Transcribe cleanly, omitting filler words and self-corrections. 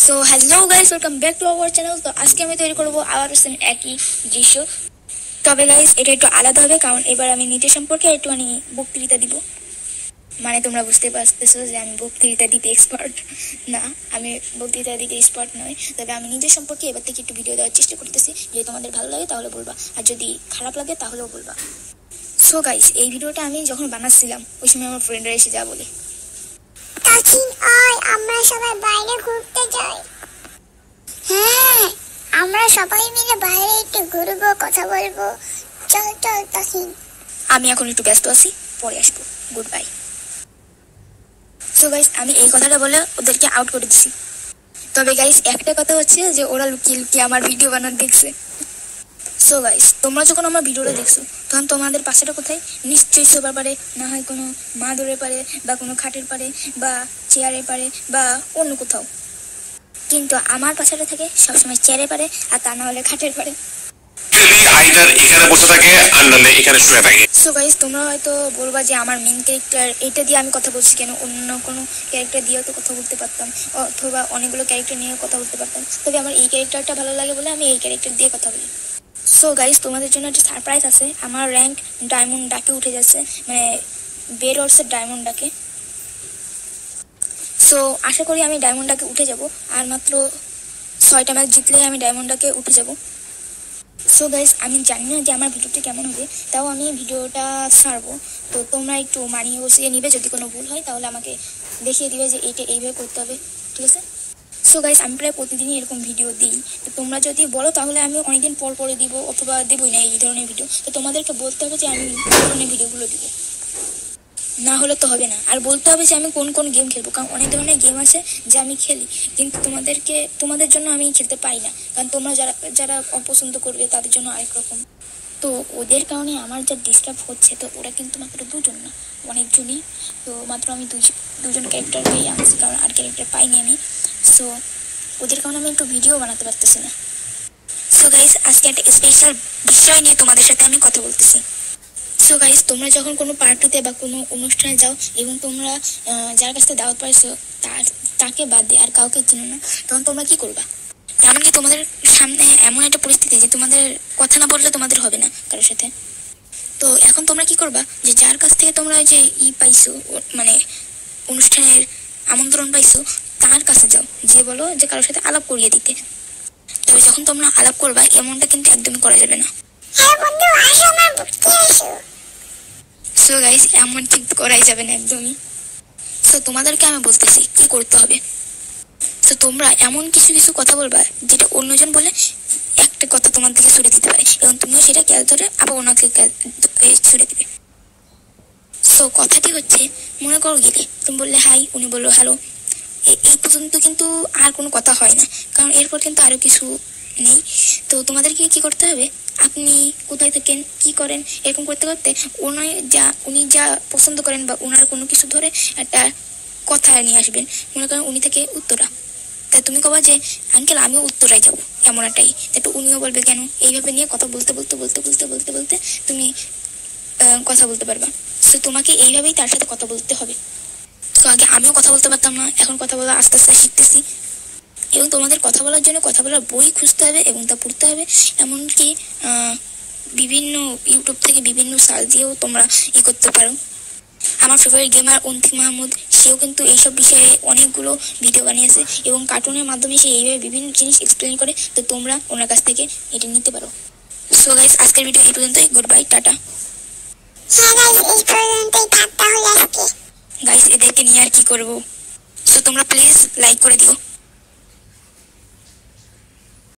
So hello guys, welcome back to our channel. তো আজকে আমি তৈরি করবো আবার সেম একই দৃশ্য। তবে গাইস এটা একটু আলাদা হবে, কারণ এবার আমি নিজের সম্পর্কে একটুখানি বক্তৃতা দিব। মানে তোমরা বুঝতে পারতেছো যে আমি বক্তৃতা দিতে এক্সপার্ট না, আমি বক্তৃতা দিতে এক্সপার্ট নয়। তবে আমি নিজের সম্পর্কে এবার থেকে একটু ভিডিও দেওয়ার চেষ্টা করতেছি। যদি তোমাদের ভালো লাগে তাহলে বলবা, আর যদি খারাপ লাগে তাহলেও বলবা। সো গাইস, এই ভিডিওটা আমি যখন বানাচ্ছিলাম ওই সময় আমার ফ্রেন্ডরা এসে যা বলে, তাসিন আয় আমরা সবাই বাইরে ঘুরতে যাই। হ্যাঁ, আমরা সবাই মিলে বাইরে একটু ঘুরবো, কথা বলবো। চল চল তাসিন। আমি এখন একটু ব্যস্ত আছি, পরে আসবো, গুড বাই। সো গাইস, আমি এই কথাটা বলে ওদেরকে আউট করে দিছি। তবে গাইস একটা কথা হচ্ছে যে ওরা লুকিয়ে লুকিয়ে আমার ভিডিও বানাতে দেখছে। সো গাইস, তোমরা যখন আমার ভিডিওটা দেখছো তখন তোমাদের পাশেটা কোথায়? নিশ্চয়ই সোফার পারে, না হয় কোনো মাদুরের পারে, বা কোনো খাটের পারে, বা চেয়ারের পারে, বা অন্য কোথাও। কিন্তু আমার পাশেটা থাকে সবসময় চেয়ারে পারে, আর তা না হলে খাটের পারে। আইদার এখানে বসে থাকে আর নাহলে এখানে শুয়ে থাকে। সো গাইস, তোমরা হয়তো বলবা যে আমার মেইন ক্যারেক্টার এটা দিয়ে আমি কথা বলছি কেন, অন্য কোনো ক্যারেক্টার দিয়েও তো কথা বলতে পারতাম, অথবা অনেকগুলো ক্যারেক্টার নিয়েও কথা বলতে পারতাম। তবে আমার এই ক্যারেক্টারটা ভালো লাগে বলে আমি এই ক্যারেক্টার দিয়ে কথা বলি। সো গাইস, তোমাদের জন্য একটা সারপ্রাইজ আছে। আমার র্যাঙ্ক ডায়মন্ড ডাকে উঠে যাচ্ছে, মানে বের হচ্ছে ডায়মন্ড ডাকে। সো আশা করি আমি ডায়মন্ড ডাকে উঠে যাব, আর মাত্র 6টা ম্যাচ জিতলেই আমি ডায়মন্ড ডাকে উঠে যাব। সো গাইস, আমি জানি না যে আমার ভিডিওটা কেমন হবে, তাও আমি ভিডিওটা ছাড়বো। তো তোমরা একটু মানিয়ে বসিয়ে নিবে, যদি কোনো ভুল হয় তাহলে আমাকে দেখিয়ে দিবে যে এইটা এইভাবে করতে হবে, ঠিক আছে? সো গাইস, আমি প্রায় প্রতিদিনই এরকম ভিডিও দিই। তো তোমরা যদি বলো তাহলে আমি অনেকদিন পর পরে দিব, অথবা দেবই না এই ধরনের ভিডিও। তো তোমাদেরকে বলতে হবে যে আমি এই ধরনের ভিডিওগুলো দিব, না হলে তো হবে না। আর বলতে হবে যে আমি কোন কোন গেম খেলবো, কারণ অনেক ধরনের গেম আছে যা আমি খেলি, কিন্তু তোমাদের জন্য আমি খেলতে পারি না, কারণ তোমরা যারা যারা অপছন্দ করবে তাদের জন্য আরেক রকম। তো ওদের কারণে আমার যা ডিস্টার্ব হচ্ছে, তো ওরা কিন্তু মাত্র দুজন না, অনেকজনই। তো মাত্র আমি দুজন ক্যারেক্টারকেই আনছি, কারণ আর ক্যারেক্টার পাইনি আমি। সো ওদের কারণে আমি একটু ভিডিও বানাতে পারতেছি না। সো গাইস, আজকে একটা স্পেশাল বিষয় নিয়ে তোমাদের সাথে আমি কথা বলতেছি। সো গাইস, তোমরা যখন কোনো পার্টিতে বা কোনো অনুষ্ঠানে যাও এবং তোমরা যার কাছ থেকে দাওয়াত পাইছো তাকে বাদ দিয়ে আর কাউকে চিনো না, তখন তোমরা কি করবা? এমনকি তোমাদের সামনে এমন একটা পরিস্থিতি যে তোমাদের কথা না বললে তোমাদের হবে না কারোর সাথে। তো এখন তোমরা কি করবা? যে যার কাছ থেকে তোমরা যে পাইছো, মানে অনুষ্ঠানের আমন্ত্রণ পাইছো, তার কাছে যাও, যে বলো যে কারোর সাথে আলাপ করিয়ে দিতে। তবে যখন তোমরা আলাপ করবা, এমনটা কিন্তু একদমই করা যাবে না। হ্যাঁ বন্ধু, আসো আমার বুঝতে আসো। সো গাইস, এমন কিন্তু করাই যাবে না একদমই। তো তোমাদেরকে আমি বলতেছি কি করতে হবে। তো তোমরা এমন কিছু কিছু কথা বলবা যেটা অন্যজন বলে একটা কথা তোমার দিকে ছুড়ে দিতে পারে, এবং তুমিও সেটা ক্যাচ ধরে আবার ওনাকে ছুড়ে দিবে। সো কথাটি হচ্ছে, মনে করো গেলে তুমি বললে হাই, উনি বললো হ্যালো, এই পর্যন্ত কিন্তু আর কোনো কথা হয় না, কারণ এরপর কিন্তু আরো কিছু নেই। তো তোমাদেরকে কি করতে হবে, আপনি কোথায় থাকেন, কি করেন, এরকম করতে করতে উনি যা পছন্দ করেন বা ওনার কোনো কিছু ধরে একটা কথা নিয়ে আসবেন। মনে করেন উনি থেকে উত্তরা, তাই তুমি কবা যে আঙ্কেল আমিও উত্তরায় যাবো, এমন একটাই। একটু উনিও বলবে কেন, এইভাবে নিয়ে কথা বলতে বলতে বলতে বলতে বলতে বলতে তুমি কথা বলতে পারবা। তো তোমাকে এইভাবেই তার সাথে কথা বলতে হবে। তো আগে আমিও কথা বলতে পারতাম না, এখন কথা বলা আস্তে আস্তে শিখতেছি। এবং তোমাদের কথা বলার জন্য কথা বলার বই খুঁজতে হবে এবং তা পড়তে হবে। এমনকি বিভিন্ন ইউটিউব থেকে বিভিন্ন সার্চ দিয়েও তোমরা করতে পারো। আমার ফেভারিট গেমার অন্তিক মাহমুদ, সেও কিন্তু এইসব বিষয়ে অনেকগুলো ভিডিও বানিয়েছে এবং কার্টুনের মাধ্যমে সে এইভাবে বিভিন্ন জিনিস এক্সপ্লেন করে। তো তোমরা ওনার কাছ থেকে এটা নিতে পারো। সো গাইস, আজকের ভিডিও এই পর্যন্তই, গুড বাই, টাটা। হ্যাঁ গাইস, এই পর্যন্তই থাক তাহলে আজকে। গাইস, এদেরকে নিয়ে আর কি করবো। সো তোমরা প্লিজ লাইক করে দিও।